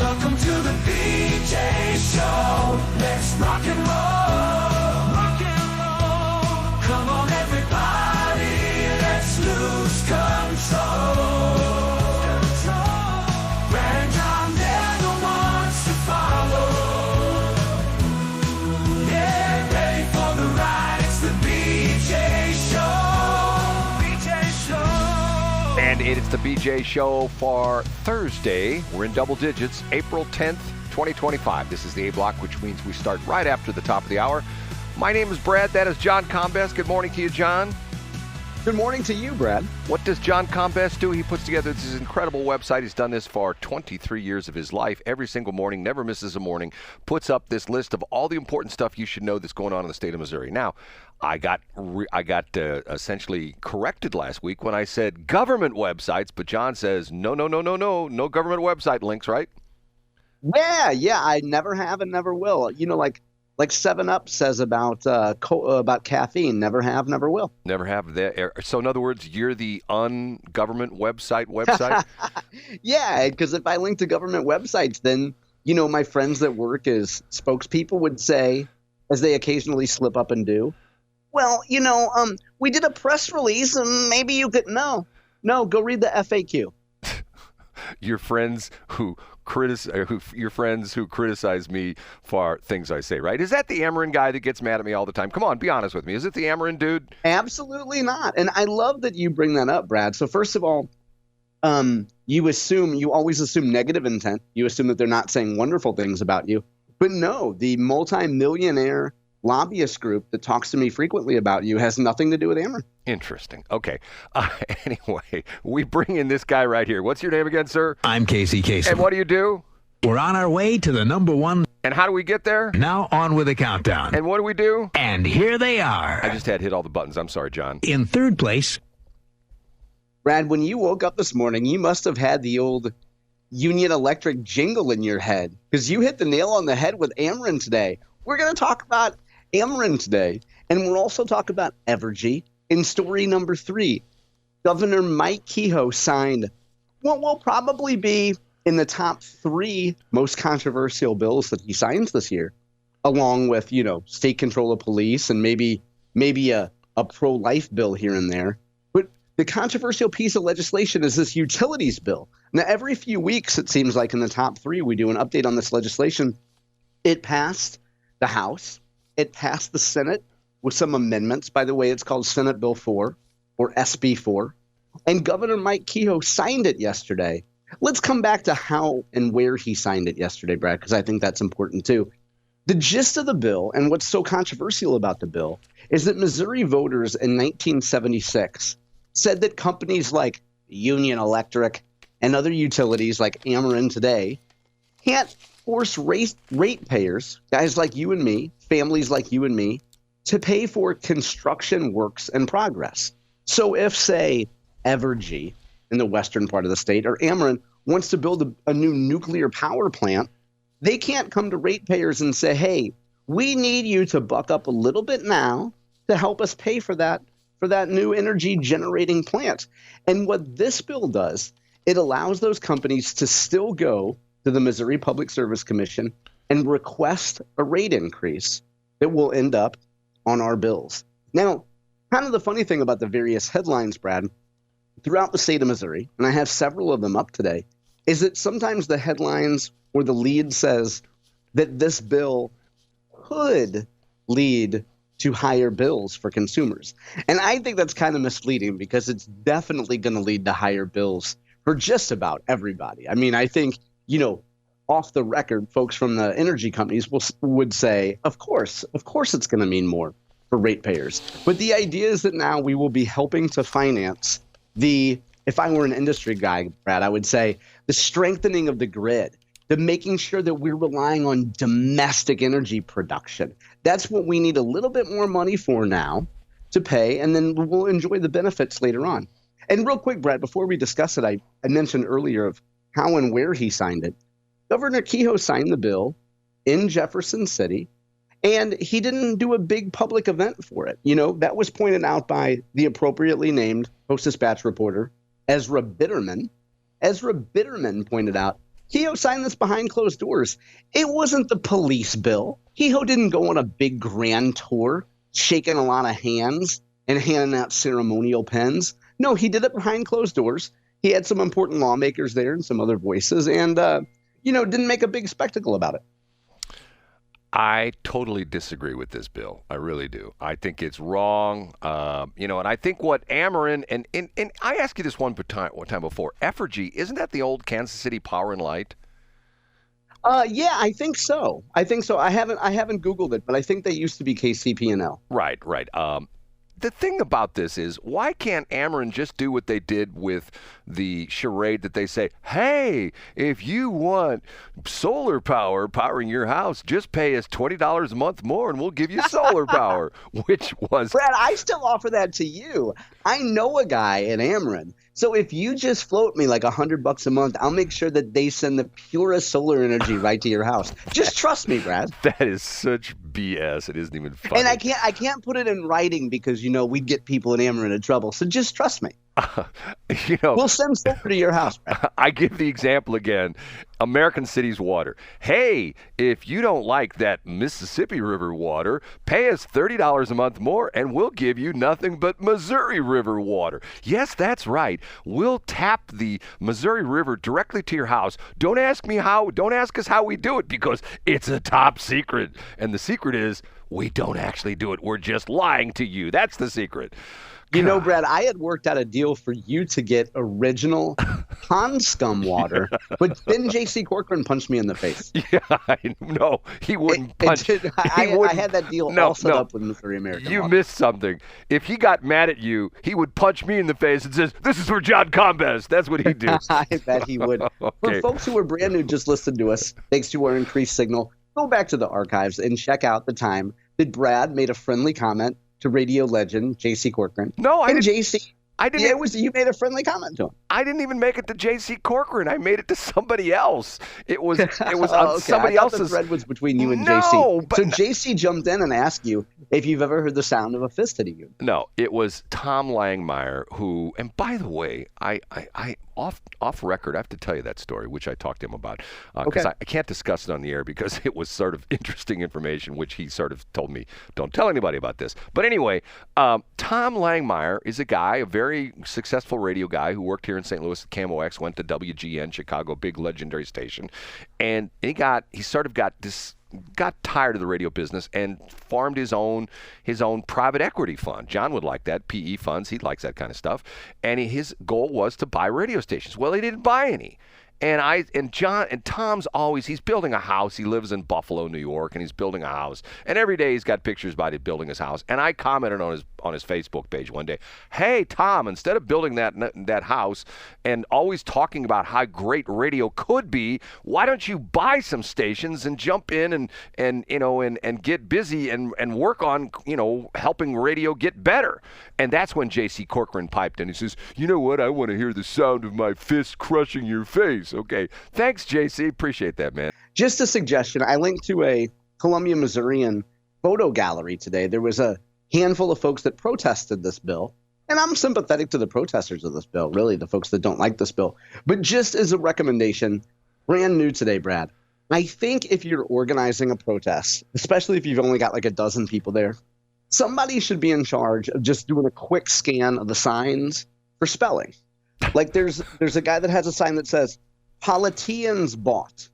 Welcome to the BJ Show. Let's rock and roll. Rock and roll. Come on, everybody. Let's lose control. Brand John never wants to follow. Yeah, ready for the ride. It's the BJ Show. BJ Show. And it's the BJ Show for Thursday. We're in double digits, April 10th, 2025. This is the A Block, which means we start right after the top of the hour. My name is Brad. That is John Combest. Good morning to you, John. Good morning to you, Brad. What does John Combest do? He puts together this incredible website. He's done this for 23 years of his life. Every single morning, never misses a morning, puts up this list of all the important stuff you should know that's going on in the state of Missouri. Now, I got essentially corrected last week when I said government websites, but John says, no government website links, right? Yeah, I never have and never will. You know, like 7-Up says about caffeine, never have, never will. Never have that. So in other words, you're the ungovernment website? Yeah, because if I link to government websites, then, you know, my friends that work as spokespeople would say, as they occasionally slip up and do, well, you know, we did a press release and maybe you could, no, go read the FAQ. Your friends who criticize me for things I say, right? Is that the Ameren guy that gets mad at me all the time? Come on, be honest with me. Is it the Ameren dude? Absolutely not. And I love that you bring that up, Brad. So first of all, you always assume negative intent. You assume that they're not saying wonderful things about you. But no, the multi-millionaire lobbyist group that talks to me frequently about you has nothing to do with Ameren. Interesting. Okay. Anyway, we bring in this guy right here. What's your name again, sir? I'm Casey Kasem. And what do you do? We're on our way to the number one. And how do we get there? Now on with the countdown. And what do we do? And here they are. I just had hit all the buttons. I'm sorry, John. In third place. Brad, when you woke up this morning, you must have had the old Union Electric jingle in your head because you hit the nail on the head with Ameren today. We're going to talk about Ameren today, and we'll also talk about Evergy. In story number 3, Governor Mike Kehoe signed what will probably be in the top 3 most controversial bills that he signs this year, along with, you know, state control of police and maybe a pro-life bill here and there. But the controversial piece of legislation is this utilities bill. Now, every few weeks, it seems like in the top 3, we do an update on this legislation. It passed the House. It passed the Senate with some amendments. By the way, it's called Senate Bill 4 or SB 4. And Governor Mike Kehoe signed it yesterday. Let's come back to how and where he signed it yesterday, Brad, because I think that's important too. The gist of the bill and what's so controversial about the bill is that Missouri voters in 1976 said that companies like Union Electric and other utilities like Ameren today can't force ratepayers, guys like you and me, families like you and me, to pay for construction works in progress. So if, say, Evergy in the western part of the state or Ameren wants to build a new nuclear power plant, they can't come to ratepayers and say, hey, we need you to buck up a little bit now to help us pay for that new energy generating plant. And what this bill does, it allows those companies to still go to the Missouri Public Service Commission and request a rate increase that will end up on our bills. Now, kind of the funny thing about the various headlines, Brad, throughout the state of Missouri, and I have several of them up today, is that sometimes the headlines or the lead says that this bill could lead to higher bills for consumers. And I think that's kind of misleading because it's definitely going to lead to higher bills for just about everybody. I mean, I think, you know, off the record, folks from the energy companies would say, of course it's going to mean more for ratepayers. But the idea is that now we will be helping to finance if I were an industry guy, Brad, I would say the strengthening of the grid, the making sure that we're relying on domestic energy production. That's what we need a little bit more money for now to pay, and then we'll enjoy the benefits later on. And real quick, Brad, before we discuss it, I mentioned earlier of how and where he signed it. Governor Kehoe signed the bill in Jefferson City, and he didn't do a big public event for it. You know, that was pointed out by the appropriately named Post-Dispatch reporter, Ezra Bitterman. Ezra Bitterman pointed out Kehoe signed this behind closed doors. It wasn't the police bill. Kehoe didn't go on a big grand tour, shaking a lot of hands and handing out ceremonial pens. No, he did it behind closed doors. He had some important lawmakers there and some other voices and, didn't make a big spectacle about it. I totally disagree with this bill. I really do. I think it's wrong. And I think what Ameren and I asked you this one time before. Evergy, isn't that the old Kansas City Power and Light? Yeah, I think so. I haven't Googled it, but I think they used to be KCP&L. Right. The thing about this is, why can't Ameren just do what they did with the charade that they say, hey, if you want solar power powering your house, just pay us $20 a month more and we'll give you solar power, which was... Brad, I still offer that to you. I know a guy at Ameren. So if you just float me like $100 a month, I'll make sure that they send the purest solar energy right to your house. Just trust me, Brad. That is such BS. It isn't even funny. And I can't put it in writing because, we'd get people in Ameren in trouble. So just trust me. We'll send solar to your house, Brad. I give the example again. American Cities Water. Hey, if you don't like that Mississippi River water, pay us $30 a month more and we'll give you nothing but Missouri River water. Yes, that's right. We'll tap the Missouri River directly to your house. Don't ask us how we do it because it's a top secret. And the secret is we don't actually do it. We're just lying to you. That's the secret. Brad, I had worked out a deal for you to get original pond scum water, but then J.C. Corcoran punched me in the face. Yeah, no, he wouldn't punch. I had that deal all set up with Missouri American You Water. missed something. If he got mad at you, he would punch me in the face and says, "This is for John Combest." That's what he'd do. I bet he would. Okay. For folks who are brand new, just listen to us, thanks to our increased signal, go back to the archives and check out the time that Brad made a friendly comment to radio legend J.C. Corcoran. No, I didn't. J.C. I didn't. You made a friendly comment to him. I didn't even make it to J.C. Corcoran. I made it to somebody else. It was on okay. somebody I thought else's. the thread was between you and No, J.C. but So J.C. jumped in and asked you if you've ever heard the sound of a fist hitting you. No, it was Tom Langmeyer who, and by the way, I off record, I have to tell you that story, which I talked to him about, because I can't discuss it on the air because it was sort of interesting information, which he sort of told me, don't tell anybody about this. But anyway, Tom Langmeyer is a guy, a very successful radio guy who worked here in St. Louis at KMOX, went to WGN, Chicago, big legendary station, and he got tired of the radio business and formed his own private equity fund. John would like that, PE funds. He likes that kind of stuff. And his goal was to buy radio stations. Well, he didn't buy any. And Tom's always, he's building a house. He lives in Buffalo, New York, and he's building a house. And every day he's got pictures about him building his house. And I commented on his Facebook page one day, hey, Tom, instead of building that house and always talking about how great radio could be, why don't you buy some stations and jump in and get busy and work on, helping radio get better. And that's when J.C. Corcoran piped in. He says, you know what? I want to hear the sound of my fist crushing your face. Okay. Thanks, JC. Appreciate that, man. Just a suggestion. I linked to a Columbia, Missourian photo gallery today. There was a handful of folks that protested this bill. And I'm sympathetic to the protesters of this bill, really, the folks that don't like this bill. But just as a recommendation, brand new today, Brad, I think if you're organizing a protest, especially if you've only got like a dozen people there, somebody should be in charge of just doing a quick scan of the signs for spelling. Like there's a guy that has a sign that says, Politians bought.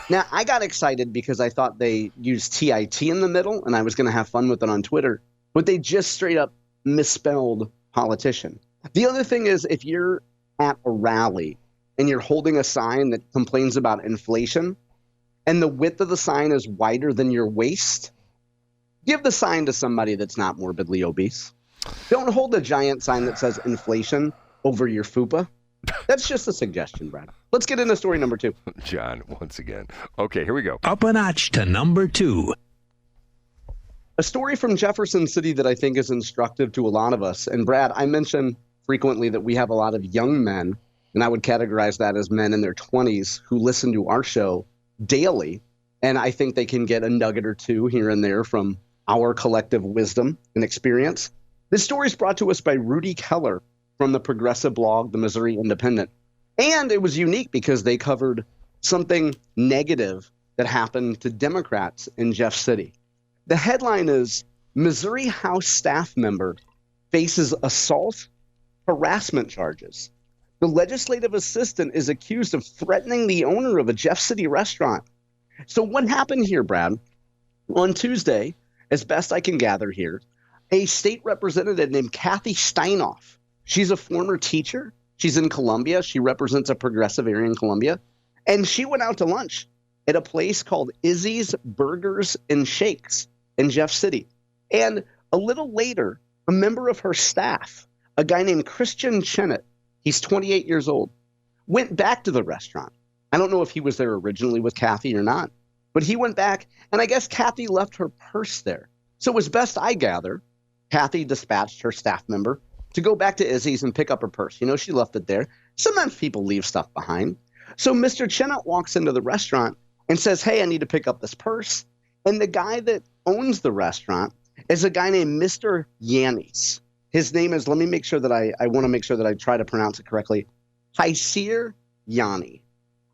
Now, I got excited because I thought they used TIT in the middle, and I was going to have fun with it on Twitter. But they just straight up misspelled politician. The other thing is, if you're at a rally and you're holding a sign that complains about inflation, and the width of the sign is wider than your waist, give the sign to somebody that's not morbidly obese. Don't hold a giant sign that says inflation over your fupa. That's just a suggestion, Brad. Let's get into story number 2. John, once again. Okay, here we go. Up a notch to number 2. A story from Jefferson City that I think is instructive to a lot of us. And Brad, I mention frequently that we have a lot of young men, and I would categorize that as men in their 20s who listen to our show daily. And I think they can get a nugget or two here and there from our collective wisdom and experience. This story is brought to us by Rudy Keller from the progressive blog, The Missouri Independent. And it was unique because they covered something negative that happened to Democrats in Jeff City. The headline is Missouri House staff member faces assault harassment charges. The legislative assistant is accused of threatening the owner of a Jeff City restaurant. So what happened here, Brad? On Tuesday, as best I can gather here, a state representative named Kathy Steinoff. She's a former teacher. She's in Columbia. She represents a progressive area in Columbia. And she went out to lunch at a place called Izzy's Burgers and Shakes in Jeff City. And a little later, a member of her staff, a guy named Christian Chenet, he's 28 years old, went back to the restaurant. I don't know if he was there originally with Kathy or not, but he went back, and I guess Kathy left her purse there. So as best I gather, Kathy dispatched her staff member to go back to Izzy's and pick up her purse. You know, she left it there. Sometimes people leave stuff behind. So Mr. Chenet walks into the restaurant and says, hey, I need to pick up this purse. And the guy that owns the restaurant is a guy named Mr. Yannis. His name is, let me make sure that I want to make sure that I try to pronounce it correctly, Haisir Yanni.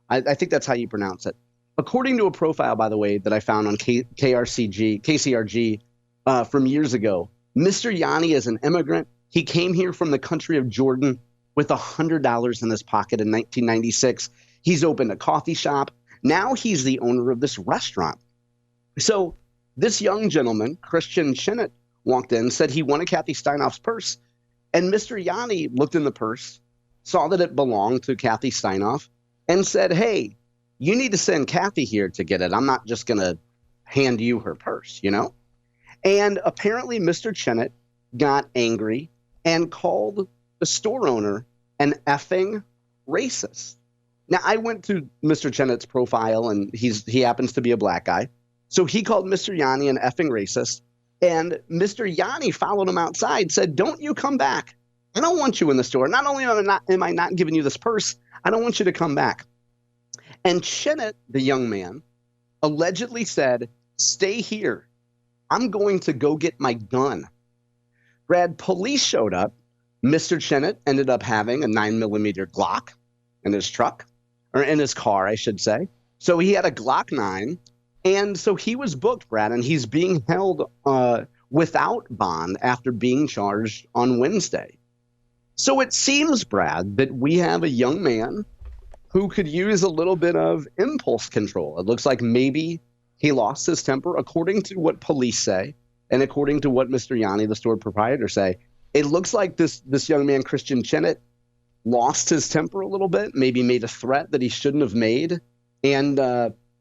I think that's how you pronounce it. According to a profile, by the way, that I found on KCRG from years ago, Mr. Yanni is an immigrant. He came here from the country of Jordan with $100 in his pocket in 1996. He's opened a coffee shop. Now he's the owner of this restaurant. So this young gentleman, Christian Chenet, walked in, said he wanted Kathy Steinoff's purse. And Mr. Yanni looked in the purse, saw that it belonged to Kathy Steinoff, and said, hey, you need to send Kathy here to get it. I'm not just going to hand you her purse, you know? And apparently Mr. Chenet got angry and called the store owner an effing racist. Now, I went to Mr. Chenet's profile, and he happens to be a black guy. So he called Mr. Yanni an effing racist. And Mr. Yanni followed him outside, said, don't you come back. I don't want you in the store. Not only am I not giving you this purse, I don't want you to come back. And Chenet, the young man, allegedly said, stay here. I'm going to go get my gun. Brad, police showed up. Mr. Chenet ended up having a 9mm Glock in his truck, or in his car, I should say. So he had a Glock 9. And so he was booked, Brad, and he's being held without bond after being charged on Wednesday. So it seems, Brad, that we have a young man who could use a little bit of impulse control. It looks like maybe he lost his temper, according to what police say, and according to what Mr. Yanni, the store proprietor, say. It looks like this young man, Christian Chenet, lost his temper a little bit, maybe made a threat that he shouldn't have made. And,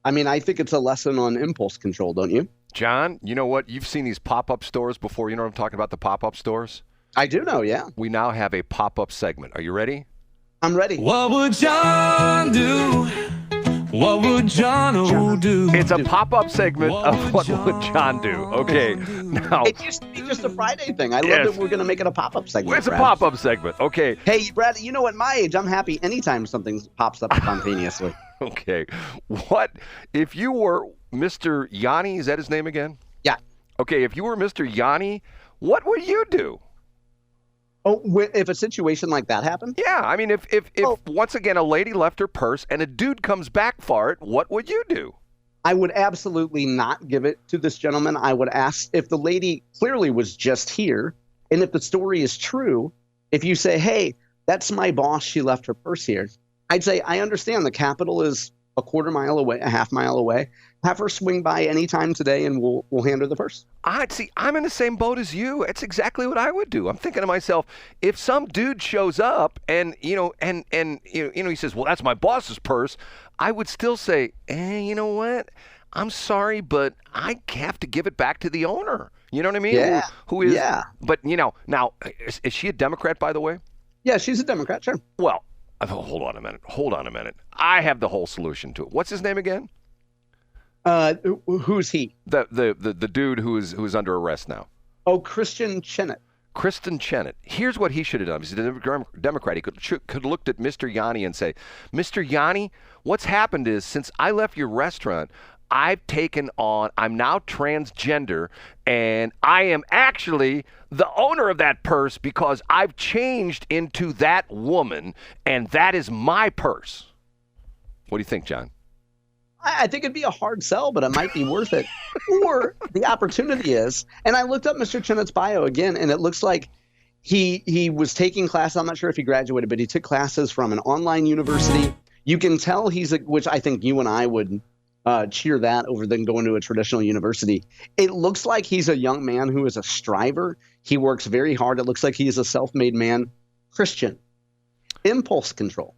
I think it's a lesson on impulse control, don't you? John, you know what? You've seen these pop-up stores before. You know what I'm talking about, the pop-up stores? I do know, yeah. We now have a pop-up segment. Are you ready? I'm ready. What would John do? What would John do? It's a pop-up segment of What Would John Do? Okay, now... It used to be just a Friday thing. I love that we're going to make it a pop-up segment. It's a Brad. pop-up segment, okay. Hey, Brad, you know, at my age, I'm happy anytime something pops up spontaneously. Okay. What if you were Mr. Yanni? Is that his name again? Yeah. Okay, if you were Mr. Yanni, what would you do? Oh, if a situation like that happened? Yeah, I mean, if once again a lady left her purse and a dude comes back for it, what would you do? I would absolutely not give it to this gentleman. I would ask if the lady clearly was just here, and if the story is true, if you say, hey, that's my boss, she left her purse here, I'd say, I understand the Capitol is a quarter mile away, a half mile away. Have her swing by anytime today, and we'll hand her the purse. I'm in the same boat as you. It's exactly what I would do. I'm thinking to myself, if some dude shows up and he says, well, that's my boss's purse, I would still say, you know what? I'm sorry, but I have to give it back to the owner. You know what I mean? Yeah. Who is? Yeah. But now is she a Democrat, by the way? Yeah, she's a Democrat, sure. Well, hold on a minute. I have the whole solution to it. What's his name again? Who's he? The dude who's under arrest now. Oh, Christian Chenet. Kristen Chenet. Here's what he should have done. He's a Democrat. He could have looked at Mr. Yanni and say, Mr. Yanni, what's happened is since I left your restaurant, I'm now transgender, and I am actually the owner of that purse because I've changed into that woman, and that is my purse. What do you think, John? I think it'd be a hard sell, but it might be worth it. Or the opportunity is, and I looked up Mr. Chenet's bio again, and it looks like he was taking classes. I'm not sure if he graduated, but he took classes from an online university. You can tell which I think you and I would cheer that over than going to a traditional university. It looks like he's a young man who is a striver. He works very hard. It looks like he is a self-made man, Christian. Impulse control.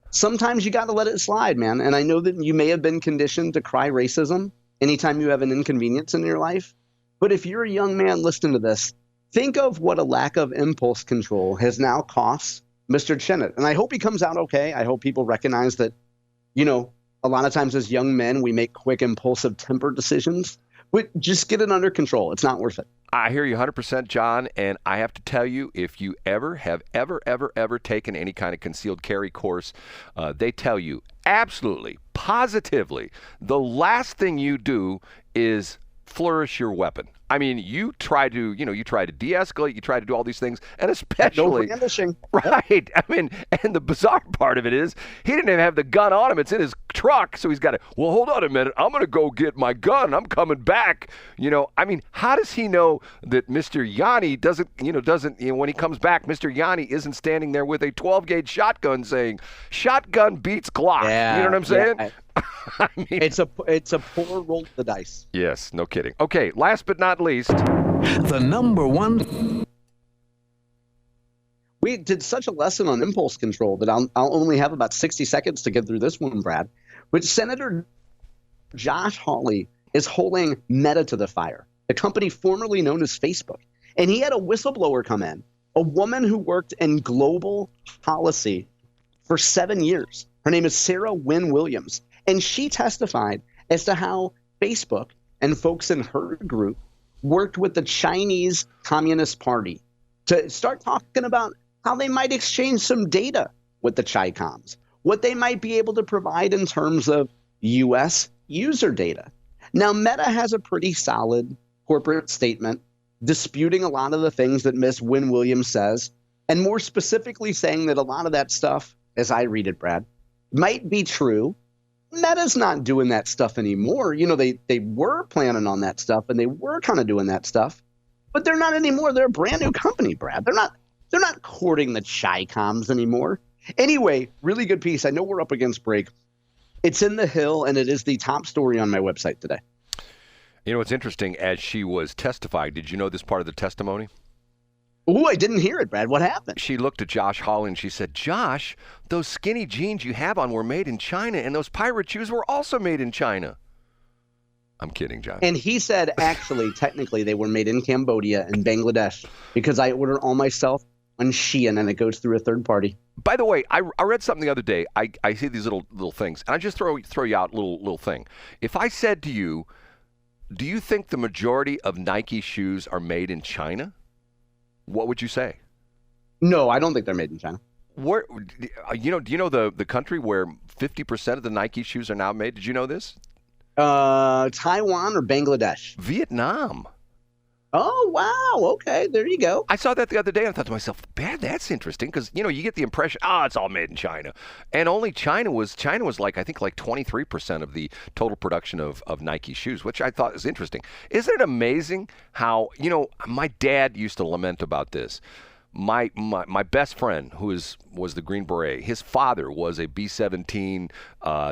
Sometimes you got to let it slide, man. And I know that you may have been conditioned to cry racism anytime you have an inconvenience in your life. But if you're a young man listening to this, think of what a lack of impulse control has now cost Mr. Chenet. And I hope he comes out okay. I hope people recognize that, a lot of times as young men, we make quick, impulsive temper decisions. But just get it under control. It's not worth it. I hear you 100%, John, and I have to tell you, if you have ever taken any kind of concealed carry course, they tell you absolutely, positively, the last thing you do is flourish your weapon. I mean, you try to de-escalate, you try to do all these things, and especially, no brandishing. Right. I mean, and the bizarre part of it is he didn't even have the gun on him. It's in his truck, so he's got to, well, hold on a minute. I'm going to go get my gun. I'm coming back. I mean, how does he know that Mr. Yanni doesn't, when he comes back, Mr. Yanni isn't standing there with a 12-gauge shotgun saying, shotgun beats Glock. Yeah, you know what I'm saying? Yeah. I mean, it's a poor roll of the dice. Yes, no kidding. Okay, last but not least, The number one. We did such a lesson on impulse control that I'll only have about 60 seconds to get through this one, Brad. But Senator Josh Hawley is holding Meta to the fire, a company formerly known as Facebook. And he had a whistleblower come in, a woman who worked in global policy for 7 years. Her name is Sarah Wynn Williams. And she testified as to how Facebook and folks in her group worked with the Chinese Communist Party to start talking about how they might exchange some data with the Chi-Coms, what they might be able to provide in terms of U.S. user data. Now, Meta has a pretty solid corporate statement disputing a lot of the things that Miss Wynn Williams says, and more specifically saying that a lot of that stuff, as I read it, Brad, might be true. Meta's not doing that stuff anymore. They were planning on that stuff, and they were kind of doing that stuff, but they're not anymore. They're a brand new company, Brad. They're not courting the Chi-Coms anymore. Anyway, really good piece. I know we're up against break. It's in the Hill, and it is the top story on my website today. It's interesting. As she was testifying, did you know this part of the testimony? Oh, I didn't hear it, Brad. What happened? She looked at Josh Hawley and she said, Josh, those skinny jeans you have on were made in China, and those pirate shoes were also made in China. I'm kidding, John. And he said, actually, technically, they were made in Cambodia and Bangladesh because I order all my stuff on Shein, and it goes through a third party. By the way, I read something the other day. I see these little things, and I just throw you out a little thing. If I said to you, do you think the majority of Nike shoes are made in China? What would you say? No, I don't think they're made in China. Where, do you know the country where 50% of the Nike shoes are now made? Did you know this? Taiwan or Bangladesh? Vietnam. Oh, wow. Okay, there you go. I saw that the other day and I thought to myself, man, that's interesting because, you get the impression, it's all made in China. And only China was like 23% of the total production of Nike shoes, which I thought was interesting. Isn't it amazing how, my dad used to lament about this. My best friend, who was the Green Beret, his father was a B-17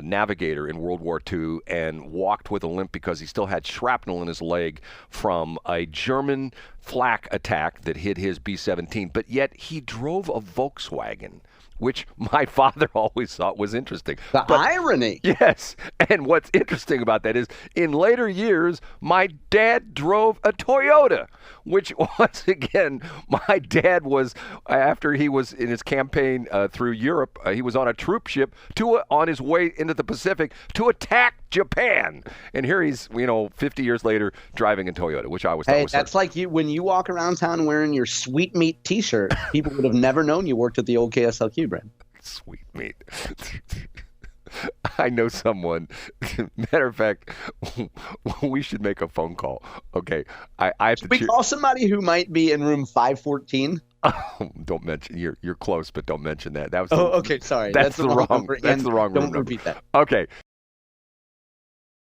navigator in World War II and walked with a limp because he still had shrapnel in his leg from a German flak attack that hit his B-17. But yet he drove a Volkswagen, which my father always thought was interesting. The irony. Yes. And what's interesting about that is in later years, my dad drove a Toyota, which once again, my dad was, after he was in his campaign through Europe, he was on a troop ship on his way into the Pacific to attack Japan. And here he's, 50 years later driving a Toyota, which I always thought was that's like when you walk around town wearing your Sweet Meat t-shirt, people would have never known you worked at the old KSLQ, brand. Sweet meat. I know someone. Matter of fact, we should make a phone call. Okay, I have to. We call somebody who might be in room 514. Oh, don't mention. You're close, but don't mention that. That was. Okay, sorry. That's the wrong. That's the wrong room. Don't repeat that. Okay,